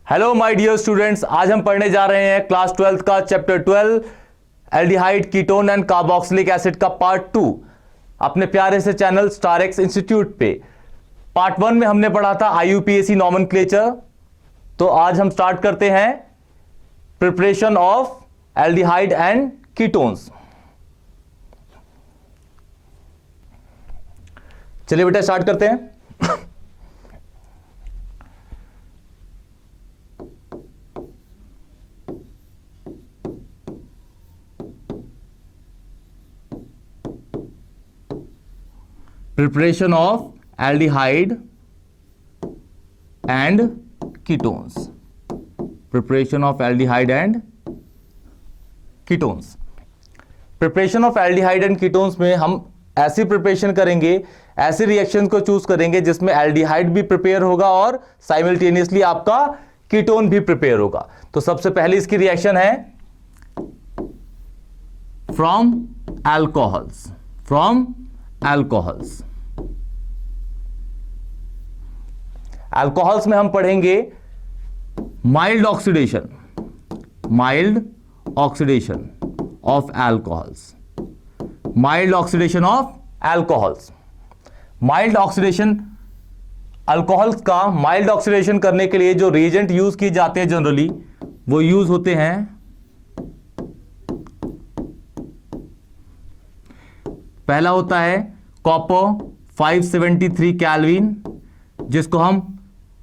Hello my dear students, आज हम पढ़ने जा रहे हैं क्लास 12th का chapter 12 aldehyde ketone and carboxylic acid का पार्ट 2 अपने प्यारे से चैनल स्टार एक्स इंस्टीट्यूट पे। पार्ट 1 में हमने पढ़ा था IUPAC नॉमेनक्लेचर। तो आज हम स्टार्ट करते हैं preparation of aldehyde and ketones. चलिए बेटा स्टार्ट करते हैं। Preparation of aldehyde and ketones. Preparation of aldehyde and ketones. Preparation of aldehyde and ketones में हम ऐसी प्रिपरेशन करेंगे, ऐसे रिएक्शन को चूज करेंगे जिसमें एल्डिहाइड भी प्रिपेयर होगा और साइमल्टेनियसली आपका कीटोन भी प्रिपेयर होगा। तो सबसे पहले इसकी रिएक्शन है फ्रॉम एल्कोहल्स। एल्कोहल्स में हम पढ़ेंगे mild oxidation of alcohols. Mild oxidation alcohols का माइल्ड ऑक्सीडेशन करने के लिए जो रिएजेंट यूज किए जाते हैं जनरली वो यूज होते हैं पहला होता है कॉपर 573 केल्विन, जिसको हम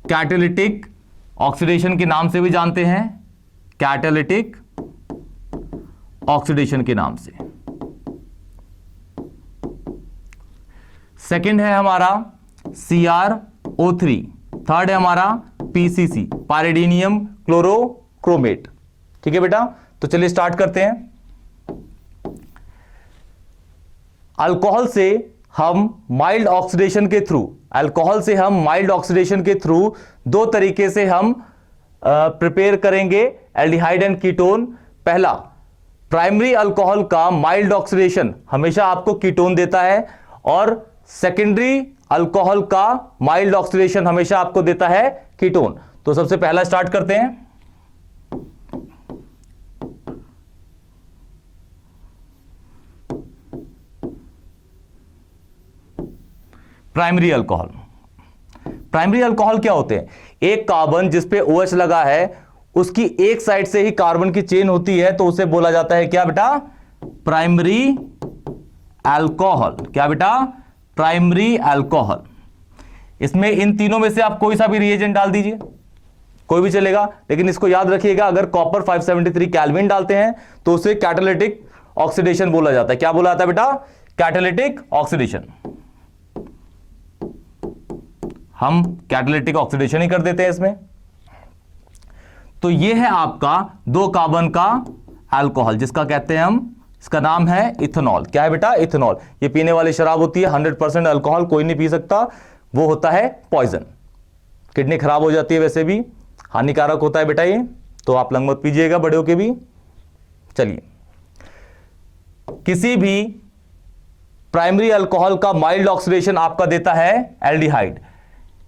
कैटालिटिक ऑक्सीडेशन के नाम से भी जानते हैं, कैटालिटिक ऑक्सीडेशन के नाम से। सेकंड है हमारा CrO3, थर्ड है हमारा PCC, पायरिडीनियम क्लोरोक्रोमेट। ठीक है बेटा, तो चलिए स्टार्ट करते हैं। अल्कोहल से हम माइल्ड ऑक्सीडेशन के थ्रू दो तरीके से हम प्रिपेयर करेंगे एल्डिहाइड एंड कीटोन। पहला, प्राइमरी अल्कोहल का माइल्ड ऑक्सीडेशन हमेशा आपको कीटोन देता है, और सेकेंडरी अल्कोहल का माइल्ड ऑक्सीडेशन हमेशा आपको देता है कीटोन। तो सबसे पहला स्टार्ट करते हैं। प्राइमरी अल्कोहल क्या होते हैं? एक कार्बन जिस पे OH लगा है उसकी एक साइड से ही कार्बन की चेन होती है, तो उसे बोला जाता है क्या बेटा? Primary alcohol. क्या बेटा? Primary alcohol. इसमें इन तीनों में से आप कोई सा भी रिएजेंट डाल दीजिए, कोई भी चलेगा, लेकिन इसको याद रखिएगा अगर कॉपर 573 केल्विन डालते हैं तो उसे कैटालिटिक ऑक्सीडेशन बोला जाता है। क्या बोला जाता है बेटा? Catalytic oxidation. हम कैटालिटिक ऑक्सीडेशन ही कर देते हैं इसमें। तो यह है आपका 2 कार्बन का अल्कोहल, जिसका कहते हैं हम, इसका नाम है इथेनॉल। क्या है बेटा? इथेनॉल। ये पीने वाली शराब होती है, 100% अल्कोहल कोई नहीं पी सकता, वो होता है पॉइजन। किडनी खराब हो जाती है, वैसे भी हानिकारक होता है बेटा ये, तो आप लंग मत पीजिएगा, बड़े होके भी। चलिए, किसी भी प्राइमरी अल्कोहल का माइल्ड ऑक्सीडेशन आपका देता है एल्डिहाइड।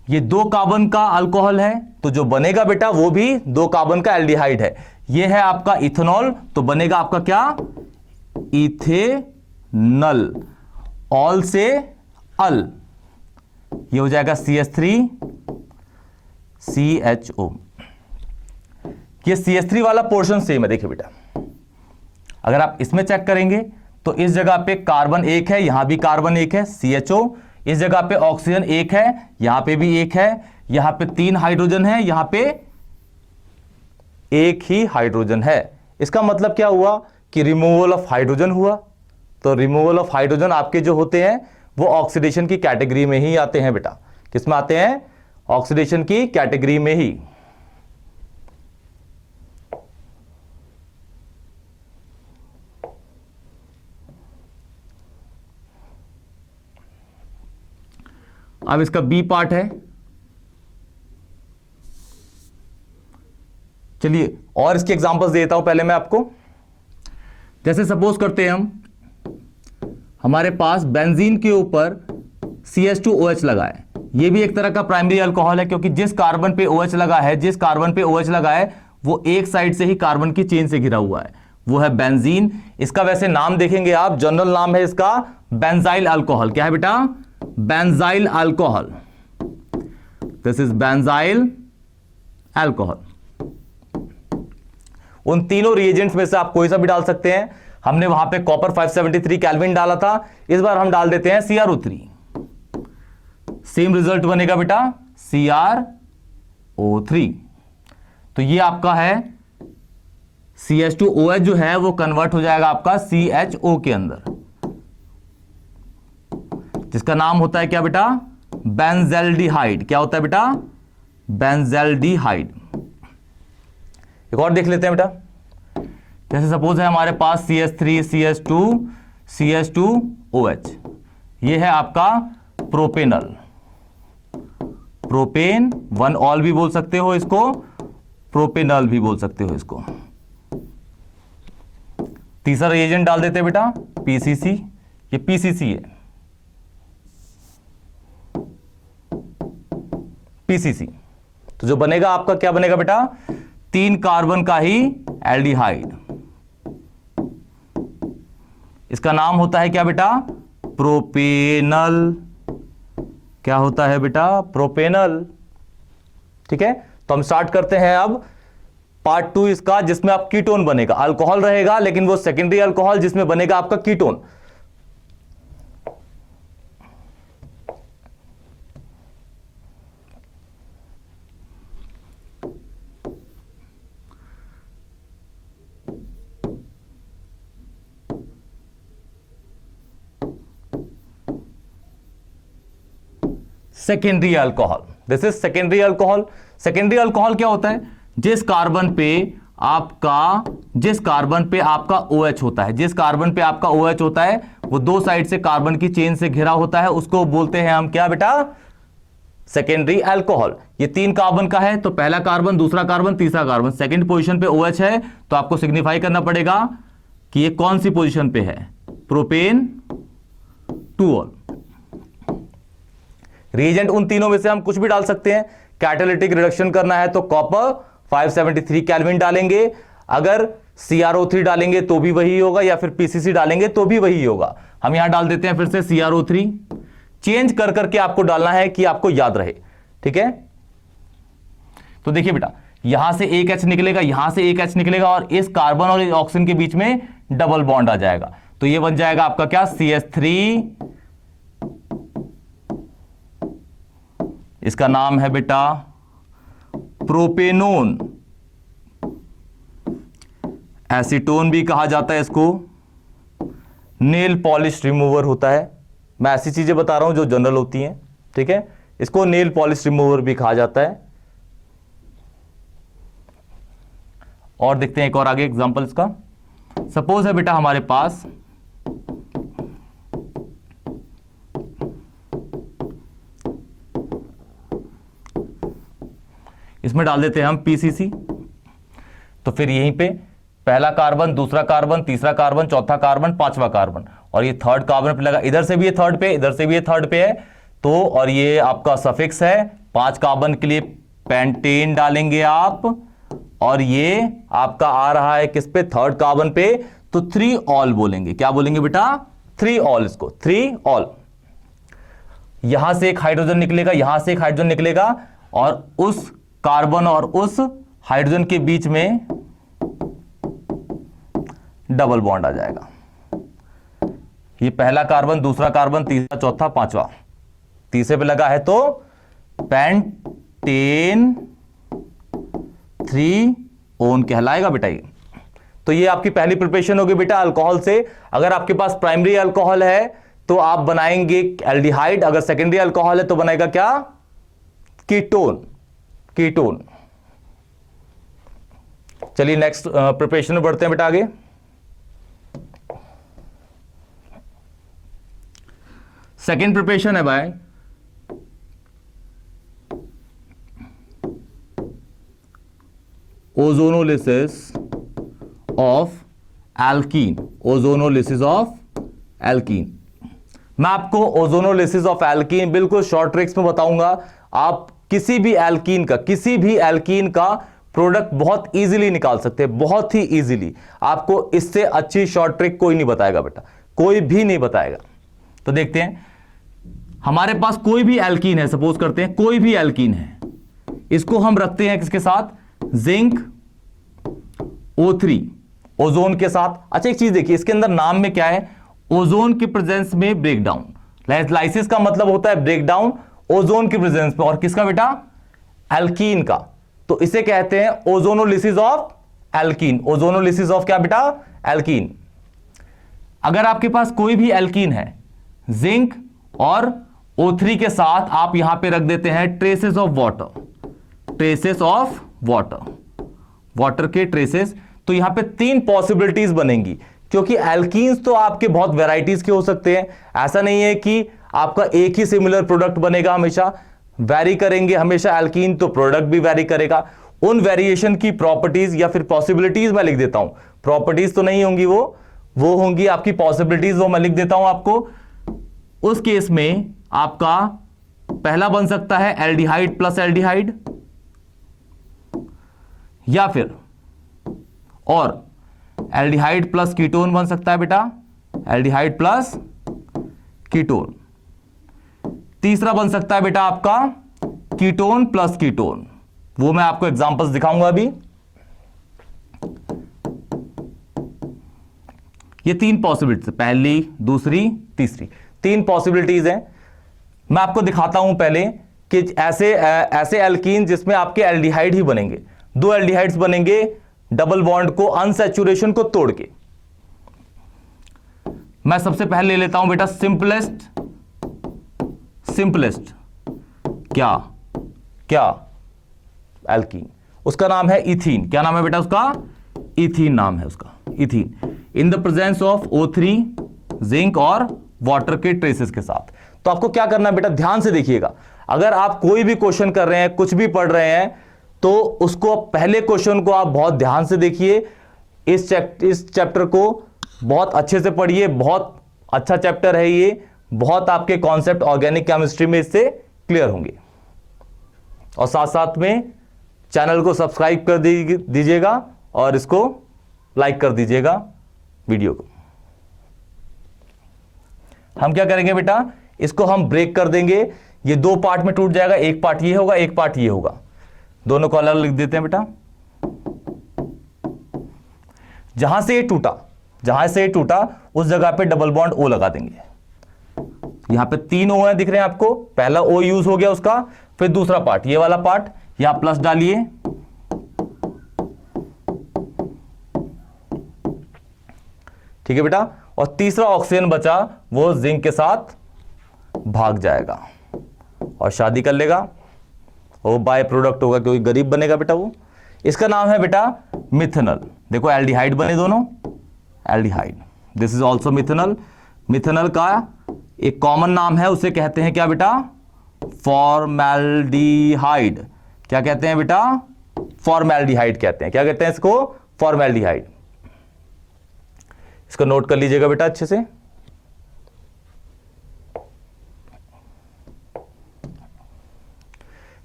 ये 2 कार्बन का अल्कोहल है, तो जो बनेगा बेटा वो भी 2 कार्बन का एल्डिहाइड है। ये है आपका इथेनॉल, तो बनेगा आपका क्या? इथेनल। ऑल से अल, ये हो जाएगा CH3CHO। ये CH3 वाला पोर्शन सेम है। देखिए बेटा, अगर आप इसमें चेक करेंगे तो इस जगह पे कार्बन 1 है, यहां भी कार्बन 1 है CHO, इस जगह पे ऑक्सीजन 1 है, यहां पे भी 1 है, यहां पे 3 हाइड्रोजन है, यहां पे 1 ही हाइड्रोजन है। इसका मतलब क्या हुआ कि रिमूवल ऑफ हाइड्रोजन हुआ। तो रिमूवल ऑफ हाइड्रोजन आपके जो होते हैं वो ऑक्सीडेशन की कैटेगरी में ही आते हैं बेटा। किस में आते हैं? ऑक्सीडेशन की कैटेगरी में ही। अब इसका बी पार्ट है। चलिए और इसके एग्जांपल्स देता हूं पहले मैं आपको। जैसे सपोज करते हैं हमारे पास बेंजीन के ऊपर CH2OH लगा है, ये भी एक तरह का प्राइमरी अल्कोहल है, क्योंकि जिस कार्बन पे OH लगा है, जिस कार्बन पे OH लगा है वो एक साइड से ही कार्बन की चेन से घिरा हुआ है, वो है बेंजीन। इसका वैसे नाम देखेंगे आप, जनरल नाम है इसका बेंजाइल अल्कोहल। क्या है बेटा? Benzyl alcohol. This is benzyl alcohol. उन तीनों रिएजेंट्स में से आप कोई सा भी डाल सकते हैं। हमने वहां पे कॉपर 573 केल्विन डाला था, इस बार हम डाल देते हैं CrO3। सेम रिजल्ट बनेगा बेटा, CrO3। तो ये आपका है CH2OH जो है वो कन्वर्ट हो जाएगा आपका CHO के अंदर, जिसका नाम होता है क्या बेटा? बेंजल्डिहाइड। क्या होता है बेटा? बेंजल्डिहाइड। एक और देख लेते हैं बेटा। जैसे सपोज है हमारे पास CH3 CH2 CH2OH, ये है आपका प्रोपेनल, प्रोपेन 1 ऑल भी बोल सकते हो इसको, प्रोपेनल भी बोल सकते हो इसको। तीसरा रिएजेंट डाल देते हैं बेटा PCC। ये PCC है, PCC। तो जो बनेगा आपका क्या बनेगा बेटा? 3 कार्बन का ही एल्डिहाइड। इसका नाम होता है क्या बेटा? प्रोपेनल। क्या होता है बेटा? प्रोपेनल। ठीक है, तो हम स्टार्ट करते हैं अब पार्ट 2 इसका, जिसमें आप कीटोन बनेगा। अल्कोहल रहेगा लेकिन वो सेकेंडरी अल्कोहल, जिसमें बनेगा आपका ketone. Secondary alcohol, this is secondary alcohol. Secondary alcohol क्या होता है? जिस कार्बन पे आपका OH होता है, जिस कार्बन पे आपका OH होता है वो दो साइड से कार्बन की चेन से घिरा होता है, उसको बोलते हैं हम क्या बेटा? Secondary alcohol. ये 3 कार्बन का है, तो पहला कार्बन, दूसरा कार्बन, तीसरा कार्बन, सेकेंड पोजीशन पे OH है, तो आपको सिग्निफाई करना पड़ेगा कि ये कौन सी पोजीशन पे है? Propane 2 all. रिएजेंट उन तीनों में से हम कुछ भी डाल सकते हैं। कैटालिटिक रिडक्शन करना है तो कॉपर 573 केल्विन डालेंगे, अगर CrO3 डालेंगे तो भी वही होगा, या फिर PCC डालेंगे तो भी वही होगा। हम यहां डाल देते हैं फिर से CrO3। चेंज कर करके आपको डालना है कि आपको याद रहे। ठीक है, तो देखिए बेटा, यहां से एक H निकलेगा, यहां से एक H निकलेगा, और इस कार्बन और इस ऑक्सीजन के बीच में डबल बॉन्ड आ जाएगा, तो ये बन जाएगा आपका क्या? CH3। इसका नाम है बेटा प्रोपेनोन। एसीटोन भी कहा जाता है इसको। नेल पॉलिश रिमूवर होता है। मैं ऐसी चीजें बता रहा हूं जो जनरल होती हैं। ठीक है, इसको नेल पॉलिश रिमूवर भी कहा जाता है। और देखते हैं एक और आगे एग्जांपल इसका। सपोज है बेटा हमारे पास इसमें डाल देते हैं हम PCC। तो फिर यहीं पे पहला कार्बन, दूसरा कार्बन, तीसरा कार्बन, चौथा कार्बन, पांचवा कार्बन, और ये थर्ड कार्बन पे लगा। इधर से भी ये थर्ड पे, इधर से भी ये थर्ड पे है, तो और ये आपका सफिक्स है। 5 कार्बन के लिए पेंटेन डालेंगे आप, और ये आपका आ रहा है किस पे? थर्ड कार्बन पे, तो 3 ऑल बोलेंगे। क्या बोलेंगे बेटा? 3 ऑल। इसको 3 ऑल। यहां से एक हाइड्रोजन निकलेगा, यहां से एक हाइड्रोजन निकलेगा, और उस कार्बन और उस हाइड्रोजन के बीच में डबल बॉन्ड आ जाएगा। ये पहला कार्बन, दूसरा कार्बन, तीसरा, चौथा, पांचवा, तीसरे पे लगा है तो पेंटेन 3 ओन कहलाएगा बेटा ये। तो ये आपकी पहली प्रिपरेशन होगी बेटा अल्कोहल से। अगर आपके पास प्राइमरी अल्कोहल है तो आप बनाएंगे एल्डिहाइड, अगर सेकेंडरी अल्कोहल है तो बनाएगा क्या? कीटोन। कीटोन। चलिए नेक्स्ट प्रिपरेशन में बढ़ते हैं बेटा आगे। सेकेंड प्रिपरेशन है भाई ozonolysis of alkene. Ozonolysis of alkene. मैं आपको ओजोनोलिसिस ऑफ एल्कीन बिल्कुल शॉर्ट ट्रिक्स में बताऊंगा। आप किसी भी एल्कीन का प्रोडक्ट बहुत इजीली निकाल सकते हैं, बहुत ही इजीली। आपको इससे अच्छी शॉर्ट ट्रिक कोई नहीं बताएगा बेटा, कोई भी नहीं बताएगा। तो देखते हैं, हमारे पास कोई भी एल्कीन है, सपोज करते हैं कोई भी एल्कीन है, इसको हम रखते हैं किसके साथ, जिंक O3, ओजोन के साथ। अच्छा एक चीज देखिए, इसके अंदर नाम में क्या है, ओजोन की प्रेजेंस में ब्रेकडाउन। लाइसिस का मतलब होता है ब्रेकडाउन ओजोन की प्रेजेंस में, और किसका बेटा, एल्कीन का। तो इसे कहते हैं ozonolysis of alkene. Ozonolysis of क्या बेटा, एल्कीन। अगर आपके पास कोई भी एल्कीन है, जिंक और O3 के साथ आप यहां पे रख देते हैं traces of water, traces of water, water के ट्रेसेस। तो यहां पे 3 पॉसिबिलिटीज बनेंगी, क्योंकि एल्कीन्स तो आपके बहुत वैरायटीज के हो सकते हैं। ऐसा नहीं है कि आपका एक ही सिमिलर प्रोडक्ट बनेगा, हमेशा वैरी करेंगे हमेशा एल्कीन, तो प्रोडक्ट भी वैरी करेगा। उन वेरिएशन की प्रॉपर्टीज या फिर पॉसिबिलिटीज मैं लिख देता हूं, प्रॉपर्टीज तो नहीं होंगी, वो होंगी आपकी पॉसिबिलिटीज, वो मैं लिख देता हूं आपको। उस केस में आपका पहला बन सकता है एल्डिहाइड प्लस एल्डिहाइड, या फिर और एल्डिहाइड प्लस कीटोन बन सकता है बेटा, एल्डिहाइड प्लस कीटोन। तीसरा बन सकता है बेटा आपका कीटोन प्लस कीटोन, वो मैं आपको एग्जांपल्स दिखाऊंगा अभी। ये 3 पॉसिबिलिटीज, पहली दूसरी तीसरी, 3 पॉसिबिलिटीज हैं। मैं आपको दिखाता हूं पहले कि ऐसे एल्कीन जिसमें आपके एल्डिहाइड ही बनेंगे, 2 एल्डिहाइड्स बनेंगे डबल बॉन्ड को, अनसैचुरेशन को तोड़ के। मैं सबसे पहले ले लेता हूं बेटा सिंपलेस्ट क्या एल्कीन, उसका नाम है इथीन। क्या नाम है बेटा उसका, इथीन नाम है उसका, ethene. In the presence of O3, zinc और वाटर के ट्रेसेस के साथ। तो आपको क्या करना है बेटा, ध्यान से देखिएगा। अगर आप कोई भी क्वेश्चन कर रहे हैं, कुछ भी पढ़ रहे हैं, तो उसको पहले क्वेश्चन को आप बहुत ध्यान से देखिए। इस चैप्टर को बहुत अच्छे से पढ़िए, बहुत अच्छा चैप्टर है ये, बहुत आपके कॉन्सेप्ट ऑर्गेनिक केमिस्ट्री में इससे क्लियर होंगे। और साथ साथ में चैनल को सब्सक्राइब कर दीजिएगा और इसको लाइक कर दीजिएगा वीडियो को। हम क्या करेंगे बेटा, इसको हम ब्रेक कर देंगे, ये 2 पार्ट में टूट जाएगा, एक पार्ट ये होगा, एक पार्ट ये होगा, दोनों को अलग लिख देते हैं बेटा। जहां से ये टूटा उस जगह पे डबल बॉन्ड O लगा देंगे। यहां पे 3 O है, दिख रहे हैं आपको, पहला O यूज हो गया उसका, फिर दूसरा पार्ट, ये वाला पार्ट, यहां प्लस डालिए, ठीक है बेटा। और तीसरा ऑक्सीजन बचा, वो जिंक के साथ भाग जाएगा और शादी कर लेगा, वो बाय प्रोडक्ट होगा, क्योंकि गरीब बनेगा बेटा वो। इसका नाम है बेटा मिथेनॉल। देखो एल्डिहाइड बने दोनों, aldehyde, this is also methanol. Methanol का एक कॉमन नाम है, उसे कहते हैं क्या बेटा, फॉर्मेल्डिहाइड। क्या कहते हैं बेटा, फॉर्मेल्डिहाइड कहते हैं। क्या कहते हैं इसको, फॉर्मेल्डिहाइड। इसको नोट कर लीजिएगा बेटा अच्छे से।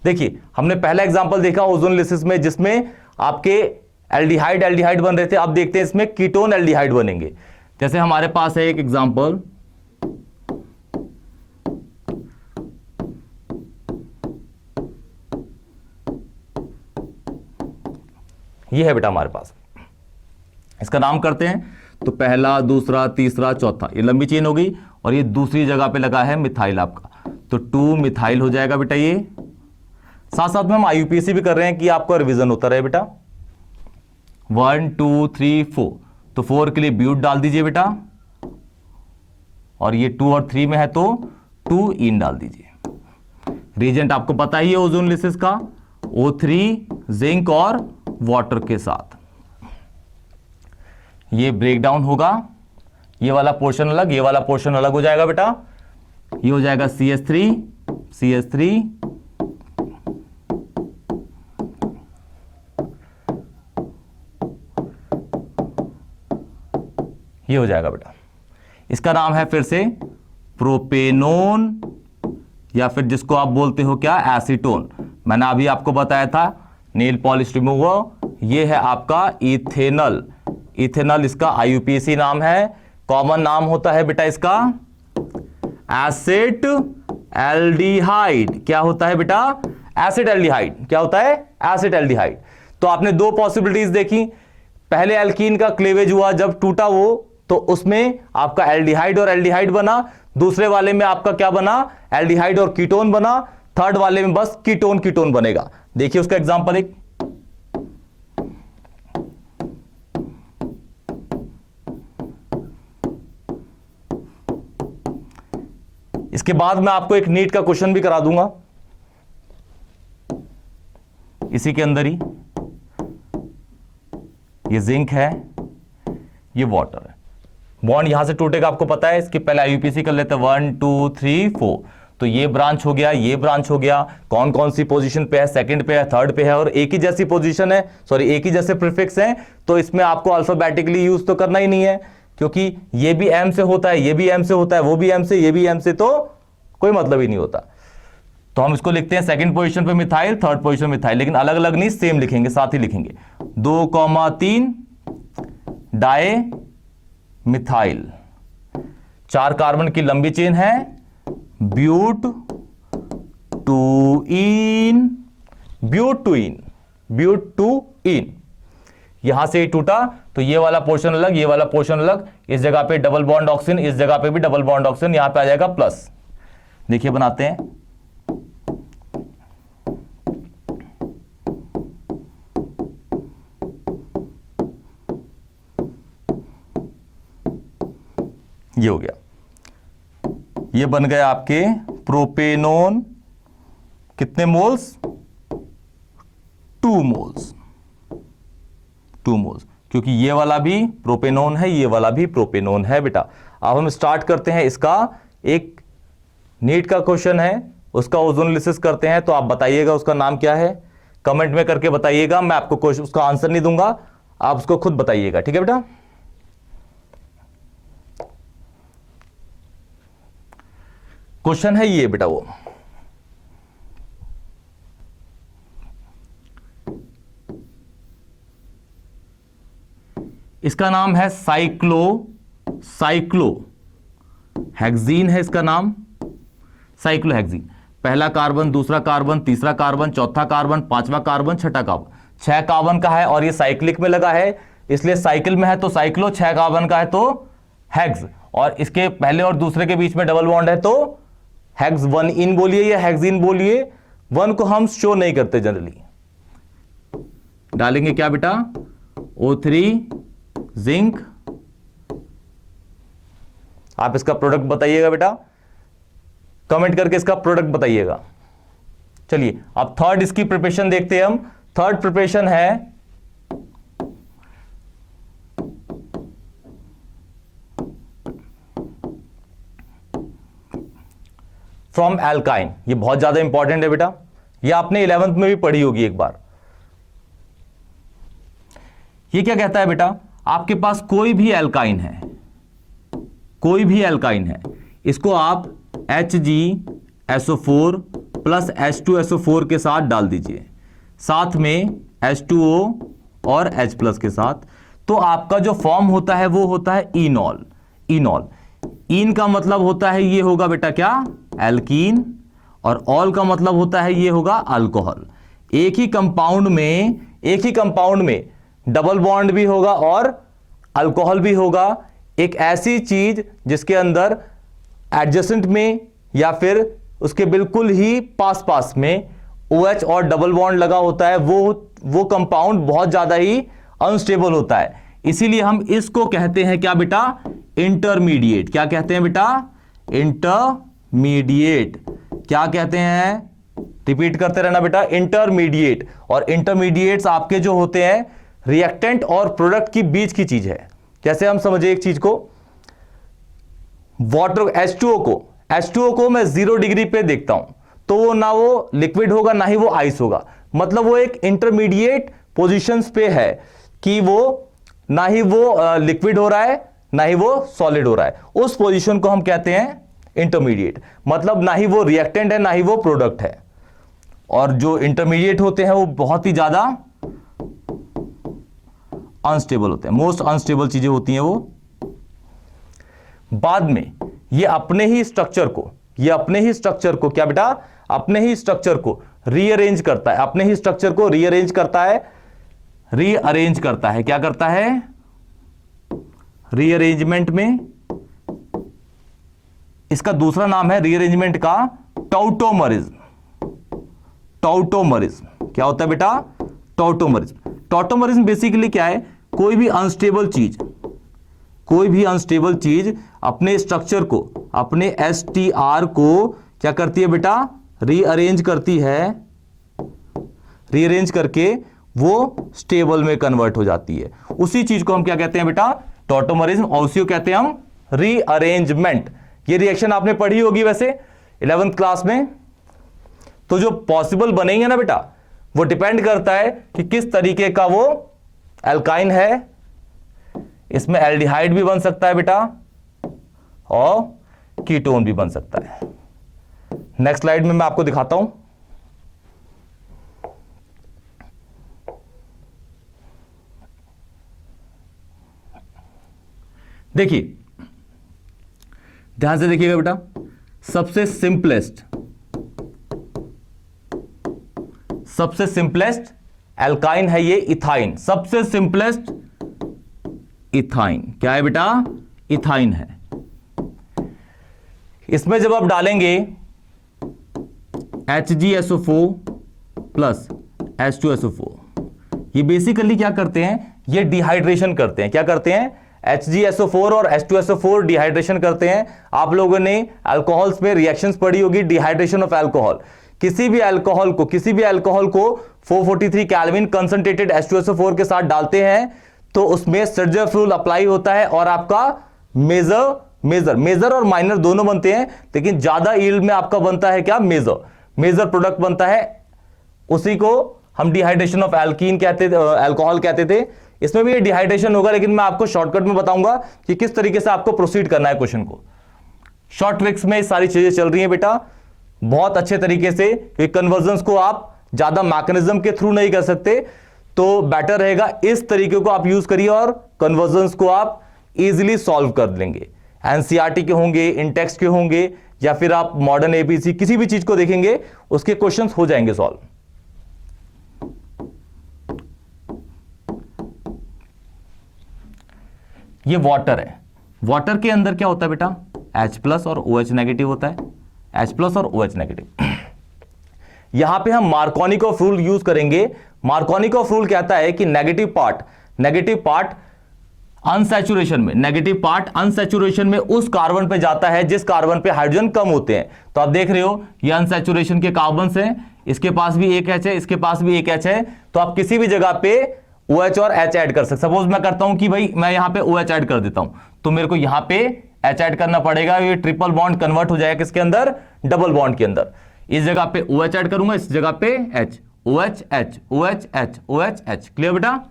देखिए हमने पहला एग्जांपल देखा ओजोनोलिसिस में, जिसमें आपके एल्डिहाइड बन रहे थे। अब देखते हैं इसमें कीटोन एल्डिहाइड बनेंगे। जैसे हमारे पास है एक एग्जांपल, ये है बेटा हमारे पास, इसका नाम करते हैं। तो पहला, दूसरा, तीसरा, चौथा, ये लंबी चेन हो गई, और ये दूसरी जगह पे लगा है मिथाइल आपका, तो 2 मिथाइल हो जाएगा बेटा ये। साथ साथ में हम IUPAC भी कर रहे हैं कि आपका रिवीजन होता रहे बेटा। 1 2 3 4, तो 4 के लिए ब्यूट डाल दीजिए बेटा, और ये 2 और 3 में है तो 2 इन डाल दीजिए। रिएजेंट आपको पता ही है ओजोनोलिसिस का, O3, जिंक और वाटर के साथ। ये ब्रेकडाउन होगा, ये वाला पोर्शन अलग, ये वाला पोर्शन अलग हो जाएगा बेटा। ये हो जाएगा CH3, ये हो जाएगा बेटा। इसका नाम है फिर से प्रोपेनोन, या फिर जिसको आप बोलते हो क्या, एसीटोन। मैंने अभी आपको बताया था नेल पॉलिश रिमूवर, ये है आपका इथेनॉल। इथेनॉल इसका आईयूपीएसी नाम है। कॉमन नाम होता है बेटा इसका एसिड एल्डिहाइड। क्या होता है बेटा, एसिड एल्डिहाइड। क्या होता है, एसिड एल्डिहाइड। तो आपने दो पॉसिबिलिटीज देखी, पहले एल्कीन का क्लेवेज हुआ, जब टूटा वो तो उसमें आपका एल्डिहाइड और एल्डिहाइड बना, दूसरे वाले में आपका क्या बना, एल्डिहाइड और कीटोन बना, थर्ड वाले में बस कीटोन कीटोन बनेगा। देखिए उसका एग्जांपल एक, इसके बाद मैं आपको एक नीट का क्वेश्चन भी करा दूंगा इसी के अंदर ही। ये जिंक है, ये वाटर है, बॉन्ड यहां से टूटेगा आपको पता है। इसके पहले आईयूपीएसी कर लेते हैं, 1 2 3 4। तो ये ब्रांच हो गया, ये ब्रांच हो गया। कौन कौन सी पोजीशन पे है, सेकंड पे है, थर्ड पे है, और एक ही जैसी पोजीशन है, सॉरी एक ही जैसे प्रीफिक्स हैं, तो इसमें आपको अल्फाबेटिकली यूज तो करना ही नहीं है, क्योंकि ये भी एम से होता है, ये भी एम से होता है, वो भी एम से, ये भी एम से, तो कोई मतलब ही नहीं होता। तो हम इसको लिखते हैं सेकंड पोजीशन पे मिथाइल, थर्ड पोजीशन मिथाइल, लेकिन अलग अलग नहीं, सेम लिखेंगे, साथ ही लिखेंगे। 2,3 डाई मिथाइल, 4 कार्बन की लंबी चेन है, but two ene, but two ene, but two ene. यहां से ही टूटा तो ये वाला पोर्शन अलग, ये वाला पोर्शन अलग, इस जगह पे डबल बॉन्ड ऑक्सीजन, इस जगह पे भी डबल बॉन्ड ऑक्सीजन, यहां पे आ जाएगा प्लस। देखिए बनाते हैं, ये हो गया, ये बन गए आपके प्रोपेनोन, कितने मोल्स, 2 मोल्स, 2 मोल्स, क्योंकि ये वाला भी प्रोपेनोन है, ये वाला भी प्रोपेनोन है बेटा। अब हम स्टार्ट करते हैं, इसका एक नीट का क्वेश्चन है, उसका ओजोनोलिसिस करते हैं। तो आप बताइएगा उसका नाम क्या है, कमेंट में करके बताइएगा, मैं आपको क्वेश्चन उसका आंसर नहीं दूंगा, आप उसको खुद बताइएगा, ठीक है बेटा। क्वेश्चन है ये बेटा, वो इसका नाम है साइक्लो हेक्सीन है इसका नाम, साइक्लोहेक्सीन। पहला कार्बन, दूसरा कार्बन, तीसरा कार्बन, चौथा कार्बन, पांचवा कार्बन, छठा कार्बन, 6 कार्बन का है, और ये साइक्लिक में लगा है, इसलिए साइकिल में है तो साइक्लो, 6 कार्बन का है तो हेक्स, और इसके पहले और दूसरे के बीच में डबल बॉन्ड है तो हेक्स 1 इन बोलिए या हेक्सीन बोलिए। 1 को हम शो नहीं करते जनरली। डालेंगे क्या बेटा, O3 जिंक। आप इसका प्रोडक्ट बताइएगा बेटा, कमेंट करके इसका प्रोडक्ट बताइएगा। चलिए अब थर्ड इसकी प्रिपरेशन देखते हैं हम। थर्ड प्रिपरेशन है फ्रॉम एल्काइन। ये बहुत ज्यादा इंपॉर्टेंट है बेटा, ये आपने 11th में भी पढ़ी होगी एक बार। ये क्या कहता है बेटा, आपके पास कोई भी एल्काइन है, कोई भी एल्काइन है, इसको आप HgSO4 प्लस H2SO4 के साथ डाल दीजिए, साथ में H2O और H प्लस के साथ, तो आपका जो फॉर्म होता है वो होता है इनॉल। इनॉल, इन का मतलब होता है ये होगा बेटा क्या, एल्कीन, और ऑल का मतलब होता है ये होगा अल्कोहल। एक ही कंपाउंड में डबल बॉन्ड भी होगा और अल्कोहल भी होगा। एक ऐसी चीज जिसके अंदर एडजेसेंट में या फिर उसके बिल्कुल ही पास में OH और डबल बॉन्ड लगा होता है, वो कंपाउंड बहुत ज्यादा ही अनस्टेबल होता है। इसीलिए हम इसको कहते हैं क्या बेटा, इंटरमीडिएट। क्या कहते हैं बेटा, इंटरमीडिएट। क्या कहते हैं, रिपीट करते रहना बेटा, इंटरमीडिएट। और इंटरमीडिएट्स आपके जो होते हैं रिएक्टेंट और प्रोडक्ट की बीच की चीज है। जैसे हम समझे एक चीज को, वाटर H2O को मैं 0 डिग्री पे देखता हूं तो वो ना वो लिक्विड होगा ना ही वो आइस होगा, मतलब वो एक इंटरमीडिएट पोजीशंस पे है कि वो लिक्विड हो रहा है ना ही वो सॉलिड हो रहा है। उस पोजीशन को हम कहते हैं इंटरमीडिएट, मतलब ना ही वो रिएक्टेंट है ना ही वो प्रोडक्ट है। और जो इंटरमीडिएट होते हैं वो बहुत ही ज्यादा अनस्टेबल होते हैं, मोस्ट अनस्टेबल चीजें होती हैं वो। बाद में ये अपने ही स्ट्रक्चर को क्या बेटा, अपने ही स्ट्रक्चर को रीअरेंज करता है, अपने ही स्ट्रक्चर को रीअरेंज करता है, क्या करता है, रीअरेंजमेंट में। इसका दूसरा नाम है रीअरेंजमेंट का टॉटोमरिज्म। क्या होता है बेटा, टॉटोमरिज्म बेसिकली क्या है, कोई भी अनस्टेबल चीज अपने स्ट्रक्चर को, अपने एसटीआर को क्या करती है बेटा, रीअरेंज करती है, रीअरेंज करके वो स्टेबल में कन्वर्ट हो जाती है। उसी चीज को हम क्या कहते हैं बेटा, टॉटोमरिज्म, और उसी को कहते हैं हम रीअरेंजमेंट। ये रिएक्शन आपने पढ़ी होगी वैसे 11th क्लास में। तो जो पॉसिबल बनेंगे ना बेटा, वो डिपेंड करता है कि किस तरीके का वो एल्काइन है। इसमें एल्डिहाइड भी बन सकता है बेटा और कीटोन भी बन सकता है। नेक्स्ट स्लाइड में मैं आपको दिखाता हूं। देखिए, ध्यान से देखिएगा बेटा, सबसे सिंपलेस्ट एल्काइन है ये इथाइन। सबसे सिंपलेस्ट इथाइन क्या है बेटा, इथाइन है। इसमें जब आप डालेंगे HgSO4 प्लस H2SO4, ये बेसिकली क्या करते हैं, ये डिहाइड्रेशन करते हैं। क्या करते हैं, HgSO4 और H2SO4 डिहाइड्रेशन करते हैं। आप लोगों ने अल्कोहल्स में रिएक्शंस पढ़ी होगी, डिहाइड्रेशन ऑफ अल्कोहल। किसी भी अल्कोहल को 443 केल्विन कंसंट्रेटेड H2SO4 के साथ डालते हैं तो उसमें सर्जर रूल अप्लाई होता है और आपका मेजर और माइनर दोनों बनते हैं, लेकिन ज्यादा यील्ड में आपका बनता है क्या, मेजर प्रोडक्ट बनता है। उसी को हम डिहाइड्रेशन ऑफ अल्कोहल कहते थे। इसमें भी ये डिहाइड्रेशन होगा, लेकिन मैं आपको शॉर्टकट में बताऊंगा कि किस तरीके से आपको प्रोसीड करना है क्वेश्चन को। शॉर्ट ट्रिक्स में सारी चीजें चल रही हैं बेटा बहुत अच्छे तरीके से। कन्वर्जन्स को आप ज्यादा मैकेनिज्म के थ्रू नहीं कर सकते, तो बेटर रहेगा इस तरीके को आप यूज करिए और कन्वर्जन्स को आप इजीली सॉल्व कर लेंगे। एनसीईआरटी के होंगे, इंटेक्स्ट के होंगे, या फिर आप मॉडर्न एबीसी किसी भी चीज को देखेंगे उसके क्वेश्चंस हो जाएंगे सॉल्व। ये वाटर है। वाटर के अंदर क्या होता है बेटा, H+ और OH नेगेटिव होता है, H+ और OH नेगेटिव। यहां पे हम मार्कोनिकॉफ रूल यूज करेंगे। मार्कोनिकॉफ रूल कहता है कि नेगेटिव पार्ट अनसैचुरेशन में उस कार्बन पे जाता है जिस कार्बन पे हाइड्रोजन कम होते हैं। तो आप देख रहे हो ये अनसैचुरेशन के कार्बन्स हैं, इसके पास भी एक H है, इसके पास भी एक H है। तो आप किसी भी जगह पे OH और H ऐड कर सकते। सपोज मैं करता हूं कि भाई मैं यहां पे OH ऐड कर देता हूं, तो मेरे को यहां पे H ऐड करना पड़ेगा। ये ट्रिपल बॉन्ड कन्वर्ट हो जाएगा किसके अंदर, डबल बॉन्ड के अंदर। इस जगह पे OH ऐड करूंगा, इस जगह पे H, OH H, OH H, OH H। Clear बेटा।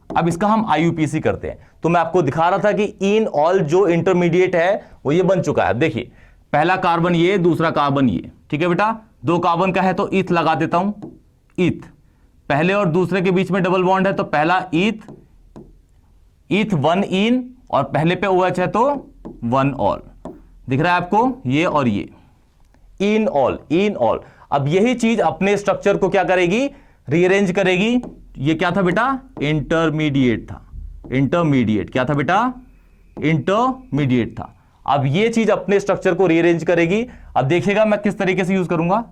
अब इसका हम IUPAC करते हैं। तो मैं आपको दिखा रहा था कि इन ऑल जो इंटरमीडिएट है वो ये बन चुका है। देखिए पहला कार्बन ये, दूसरा कार्बन ये, ठीक है बेटा। दो कार्बन का है तो ईथ लगा देता हूं, ईथ। पहले और दूसरे के बीच में डबल बॉन्ड है तो पहला ईथ 1 इन, और पहले पे OH है तो 1 ऑल। दिख रहा है आपको, ये और ये, इन ऑल। अब यही चीज अपने स्ट्रक्चर को क्या करेगी, रीअरेंज करेगी। ये क्या था बेटा, इंटरमीडिएट था। इंटरमीडिएट क्या था बेटा, इंटरमीडिएट था। अब ये चीज अपने स्ट्रक्चर को रीअरेंज करेगी। अब देखिएगा मैं किस तरीके से यूज करूंगा।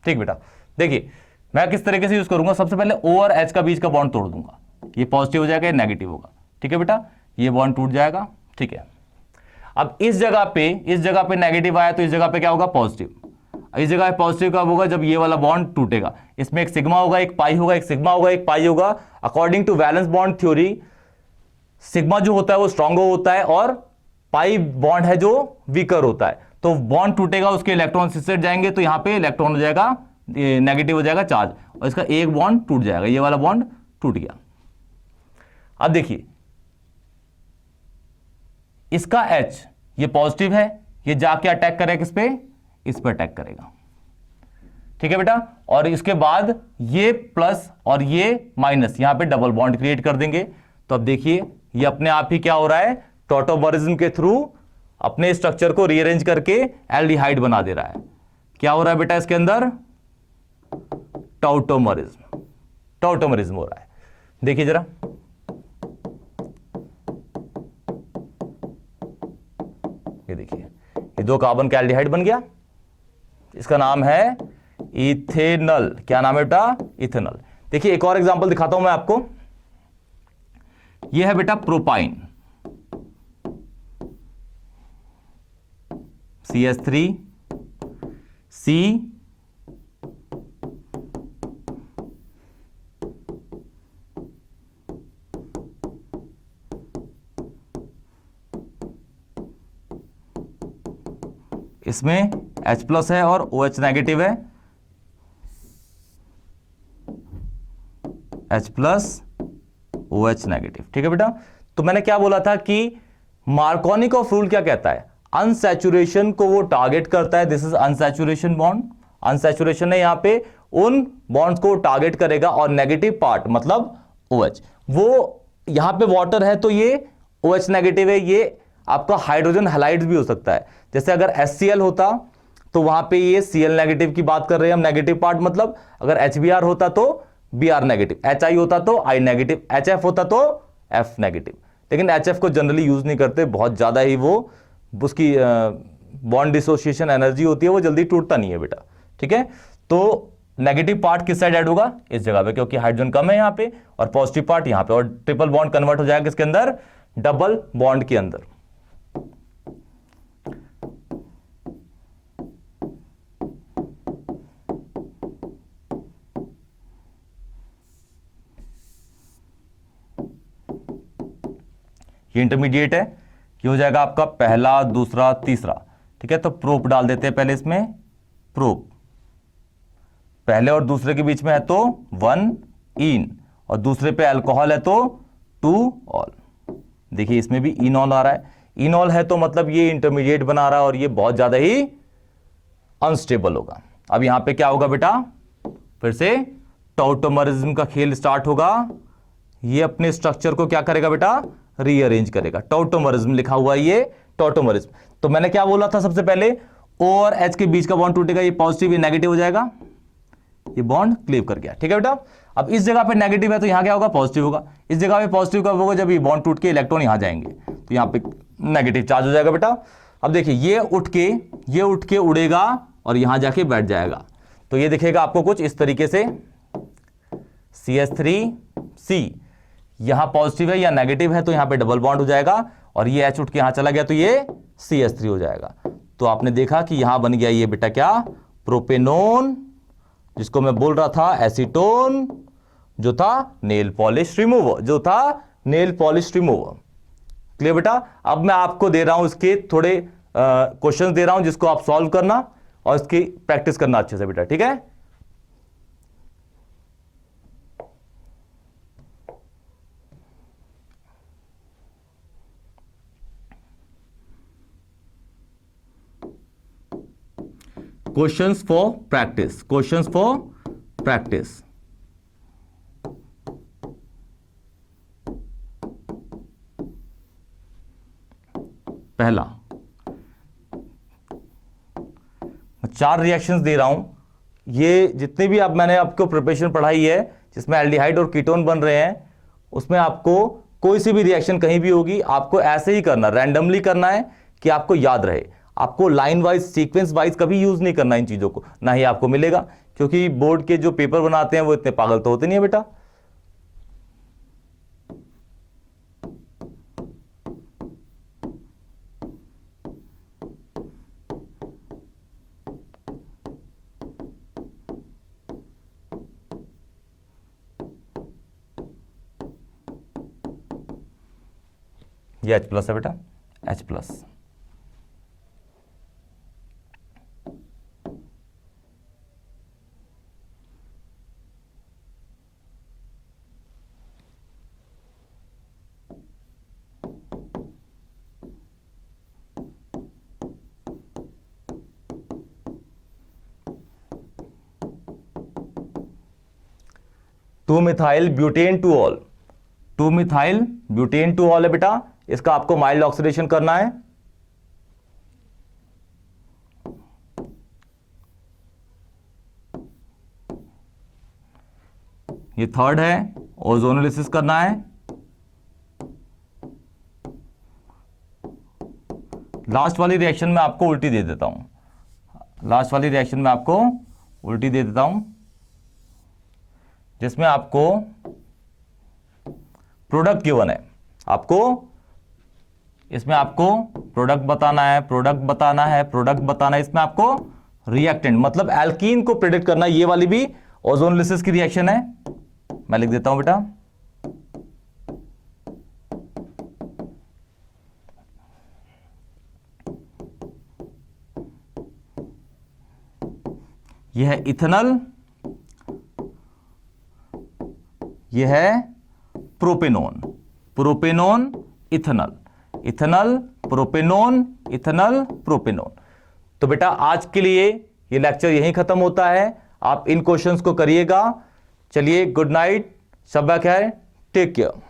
ठीक बेटा, देखिए मैं किस तरीके से यूज करूंगा। सबसे पहले O और H का बीच का बॉन्ड तोड़ दूंगा, ये पॉजिटिव हो जाएगा, ये नेगेटिव होगा। ठीक है बेटा, ये बॉन्ड टूट जाएगा। ठीक है, अब इस जगह पे नेगेटिव आया तो इस जगह पे क्या होगा, पॉजिटिव। इस जगह पॉजिटिव कब होगा, जब ये वाला बॉन्ड टूटेगा। इसमें एक सिग्मा होगा, एक पाई होगा, एक सिग्मा होगा, एक पाई होगा। According to valence bond theory sigma जो होता है वो स्ट्रॉन्गर होता है और पाई बॉन्ड है जो वीकर होता है। तो बॉन्ड टूटेगा, उसके इलेक्ट्रॉन सिस्टेट जाएंगे, तो यहां पे इलेक्ट्रॉन हो जाएगा नेगेटिव हो जाएगा चार्ज, और इसका एक बॉन्ड टूट जाएगा, ये वाला बॉन्ड टूट गया। अब देखिए इसका H ये पॉजिटिव है, ये जाके अटैक करेगा किस पे, इस पे अटैक करेगा, ठीक है बेटा। और इसके बाद ये प्लस और ये माइनस यहां पे डबल बॉन्ड क्रिएट कर देंगे। तो अब देखिए ये अपने आप ही क्या हो रहा है, टॉटोमरिज्म के थ्रू अपने स्ट्रक्चर को रीअरेंज करके एल्डिहाइड बना दे रहा है। क्या हो रहा है बेटा इसके अंदर, टॉटोमरिज्म, टॉटोमरिज्म हो रहा है। देखिए जरा, ये देखिए ये दो कार्बन का एल्डिहाइड बन गया, इसका नाम है इथेनल। क्या नाम है बेटा, इथेनल। देखिए एक और एग्जांपल दिखाता हूं मैं आपको, यह है बेटा प्रोपाइन, CH3 C इसमें H प्लस है और OH नेगेटिव है, H प्लस OH नेगेटिव, ठीक है बेटा। तो मैंने क्या बोला था कि मार्कोनिकॉफ रूल क्या कहता है, अनसैचुरेशन को वो टारगेट करता है, this is unsaturation bond. Unsaturation है यहां पे उन बॉन्ड्स को टारगेट करेगा, और नेगेटिव पार्ट मतलब OH, वो यहां पे वाटर है तो ये OH नेगेटिव है, ये आपका हाइड्रोजन हैलाइड्स भी हो सकता है। जैसे अगर HCl होता तो वहां पे ये Cl नेगेटिव की बात कर रहे हैं हम, नेगेटिव पार्ट मतलब। अगर HBr होता तो Br नेगेटिव, HI होता तो I नेगेटिव, HF होता तो F नेगेटिव। लेकिन HF को जनरली यूज नहीं करते, बहुत ज्यादा ही वो उसकी बॉन्ड डिसोसिएशन एनर्जी होती है, वो जल्दी टूटता नहीं है बेटा, ठीक है। तो नेगेटिव पार्ट किस साइड ऐड होगा, इस जगह पे, क्योंकि हाइड्रोजन कम है यहां पे, और पॉजिटिव पार्ट यहां पे, और ट्रिपल बॉन्ड कन्वर्ट हो जाएगा किसके अंदर, डबल बॉन्ड के अंदर। ये इंटरमीडिएट है, ये हो जाएगा आपका पहला, दूसरा, तीसरा, ठीक है। तो प्रोप डाल देते हैं पहले इसमें, प्रोप पहले और दूसरे के बीच में है तो 1 इन, और दूसरे पे अल्कोहल है तो 2 ऑल। देखिए इसमें भी इनॉल आ रहा है, इनॉल है तो मतलब ये इंटरमीडिएट बना रहा है, और ये बहुत ज्यादा ही अनस्टेबल होगा। अब यहां पे क्या होगा बेटा, फिर से टॉटोमरिज्म का खेल स्टार्ट होगा। ये अपने स्ट्रक्चर को क्या करेगा बेटा, रीअरेंज करेगा। टॉटोमरिज्म लिखा हुआ है ये, टॉटोमरिज्म। तो मैंने क्या बोला था सबसे पहले, O और H के बीच का बॉन्ड टूटेगा, ये पॉजिटिव ये नेगेटिव हो जाएगा, ये बॉन्ड क्लीव कर गया, ठीक है बेटा। अब इस जगह पे नेगेटिव है तो यहां क्या होगा, पॉजिटिव होगा। इस जगह पे पॉजिटिव कब होगा, जब ये बॉन्ड टूट के इलेक्ट्रॉन यहां जाएंगे, तो यहां पे नेगेटिव चार्ज हो जाएगा बेटा। अब देखिए ये उठ के उड़ेगा और यहां जाके बैठ जाएगा, तो ये दिखेगा आपको कुछ इस तरीके से, CH3C यहां पॉजिटिव है या नेगेटिव है तो यहां पे डबल बॉन्ड हो जाएगा, और ये H उठ के यहां चला गया तो ये CH3 हो जाएगा। तो आपने देखा कि यहां बन गया ये बेटा क्या, प्रोपेनोन, जिसको मैं बोल रहा था एसीटोन, जो था नेल पॉलिश रिमूवर, जो था नेल पॉलिश रिमूवर। क्लियर बेटा। अब मैं आपको दे रहा हूं इसके थोड़े क्वेश्चंस दे रहा हूं, जिसको आप सॉल्व करना और इसकी प्रैक्टिस करना अच्छे से बेटा, ठीक है। Questions for practice, questions for practice. पहला, 4 रिएक्शंस दे रहा हूं, ये जितने भी अब मैंने आपको प्रिपरेशन पढ़ाई है जिसमें एल्डिहाइड और कीटोन बन रहे हैं, उसमें आपको कोई सी भी रिएक्शन कहीं भी होगी, आपको ऐसे ही करना, रैंडमली करना है कि आपको याद रहे। आपको लाइन वाइज, सीक्वेंस वाइज कभी यूज नहीं करना इन चीजों को, ना ही आपको मिलेगा, क्योंकि बोर्ड के जो पेपर बनाते हैं वो इतने पागल तो होते नहीं है बेटा। ये H+ है बेटा, H+। Two methyl butane two all, 2 methyl butane two all है बेटा, इसका आपको माइल्ड ऑक्सीडेशन करना है। ये थर्ड है, ओजोनोलिसिस करना है। लास्ट वाली रिएक्शन में आपको उल्टी दे देता हूं, लास्ट वाली रिएक्शन में आपको उल्टी दे देता हूं, जिसमें आपको प्रोडक्ट गिवन है, आपको इसमें आपको प्रोडक्ट बताना है, प्रोडक्ट बताना है, प्रोडक्ट बताना है, इसमें आपको रिएक्टेंट मतलब एल्कीन को प्रेडिक्ट करना। ये वाली भी ओजोनोलिसिस की रिएक्शन है, मैं लिख देता हूं बेटा। यह है इथेनॉल, यह है propanone, propanone ethanol, ethanol propanone, ethanol propanone. तो बेटा आज के लिए ये लेक्चर यहीं खत्म होता है, आप इन क्वेश्चंस को करिएगा। चलिए गुड नाइट, शब्बा खैर, टेक केयर।